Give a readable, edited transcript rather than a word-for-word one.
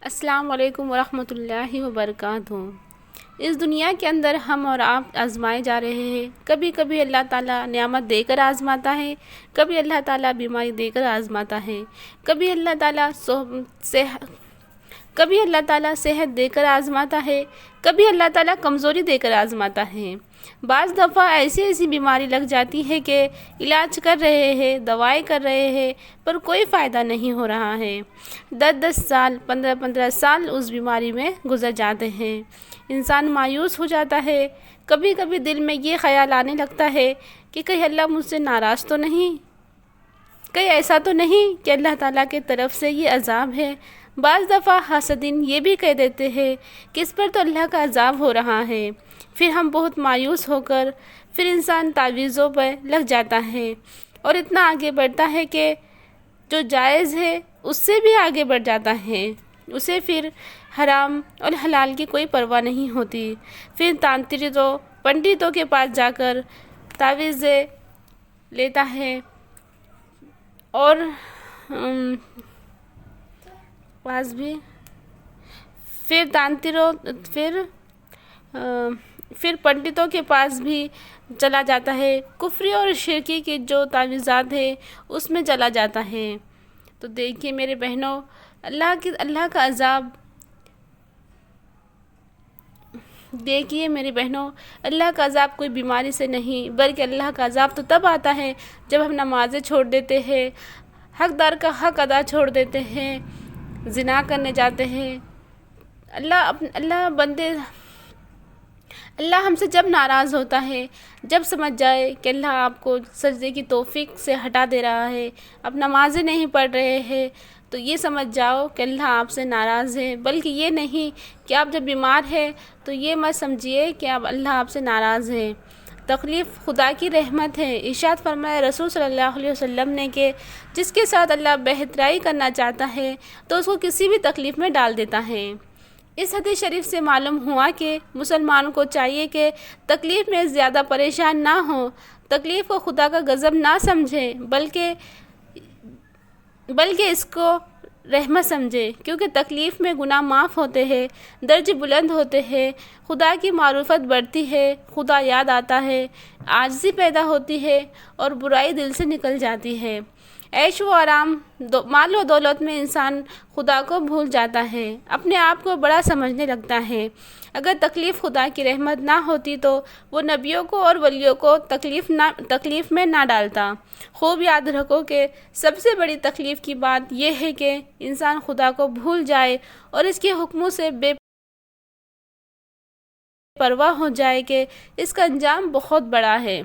السلام علیکم ورحمۃ اللہ وبرکاتہ۔ اس دنیا کے اندر ہم اور آپ آزمائے جا رہے ہیں۔ کبھی کبھی اللہ تعالیٰ نعمت دے کر آزماتا ہے، کبھی اللہ تعالیٰ بیماری دے کر آزماتا ہے، کبھی اللہ تعالیٰ صحت دے کر آزماتا ہے، کبھی اللہ تعالیٰ کمزوری دے کر آزماتا ہے۔ بعض دفعہ ایسی بیماری لگ جاتی ہے کہ علاج کر رہے ہیں، دوائیں کر رہے ہیں، پر کوئی فائدہ نہیں ہو رہا ہے۔ 10 سال 15 سال اس بیماری میں گزر جاتے ہیں۔ انسان مایوس ہو جاتا ہے۔ کبھی کبھی دل میں یہ خیال آنے لگتا ہے کہ کہیں اللہ مجھ سے ناراض تو نہیں، کہیں ایسا تو نہیں کہ اللہ تعالیٰ کی طرف سے یہ عذاب ہے۔ بعض دفعہ حاسدین یہ بھی کہہ دیتے ہیں کہ اس پر تو اللہ کا عذاب ہو رہا ہے۔ پھر ہم بہت مایوس ہو کر پھر انسان تعویذوں پہ لگ جاتا ہے اور اتنا آگے بڑھتا ہے کہ جو جائز ہے اس سے بھی آگے بڑھ جاتا ہے۔ اسے پھر حرام اور حلال کی کوئی پرواہ نہیں ہوتی۔ پھر تانترکوں پنڈتوں کے پاس جا کر تعویذیں لیتا ہے اور پھر پنڈتوں کے پاس بھی چلا جاتا ہے۔ کفری اور شرکی کی جو تعویذات ہے اس میں چلا جاتا ہے۔ تو دیکھیے میرے بہنوں، اللہ کا عذاب اللہ کا عذاب کوئی بیماری سے نہیں، بلکہ اللہ کا عذاب تو تب آتا ہے جب ہم نمازیں چھوڑ دیتے ہیں، حقدار کا حق ادا چھوڑ دیتے ہیں، زنا کرنے جاتے ہیں۔ اللہ ہم سے جب ناراض ہوتا ہے، جب سمجھ جائے کہ اللہ آپ کو سجدے کی توفیق سے ہٹا دے رہا ہے، آپ نمازیں نہیں پڑھ رہے ہیں، تو یہ سمجھ جاؤ کہ اللہ آپ سے ناراض ہے۔ بلکہ یہ نہیں کہ آپ جب بیمار ہیں تو یہ مت سمجھیے کہ اب اللہ آپ سے ناراض ہے۔ تکلیف خدا کی رحمت ہے۔ ارشاد فرمایا رسول صلی اللہ علیہ وسلم نے کہ جس کے ساتھ اللہ بہترائی کرنا چاہتا ہے تو اس کو کسی بھی تکلیف میں ڈال دیتا ہے۔ اس حدیث شریف سے معلوم ہوا کہ مسلمان کو چاہیے کہ تکلیف میں زیادہ پریشان نہ ہو، تکلیف کو خدا کا غضب نہ سمجھے، بلکہ اس کو رحمت سمجھے، کیونکہ تکلیف میں گناہ معاف ہوتے ہیں، درجے بلند ہوتے ہیں، خدا کی معرفت بڑھتی ہے، خدا یاد آتا ہے، عاجزی پیدا ہوتی ہے اور برائی دل سے نکل جاتی ہے۔ عیش و آرام، مال و دولت میں انسان خدا کو بھول جاتا ہے، اپنے آپ کو بڑا سمجھنے لگتا ہے۔ اگر تکلیف خدا کی رحمت نہ ہوتی تو وہ نبیوں کو اور ولیوں کو تکلیف میں نہ ڈالتا۔ خوب یاد رکھو کہ سب سے بڑی تکلیف کی بات یہ ہے کہ انسان خدا کو بھول جائے اور اس کے حکموں سے بے پرواہ ہو جائے کہ اس کا انجام بہت بڑا ہے۔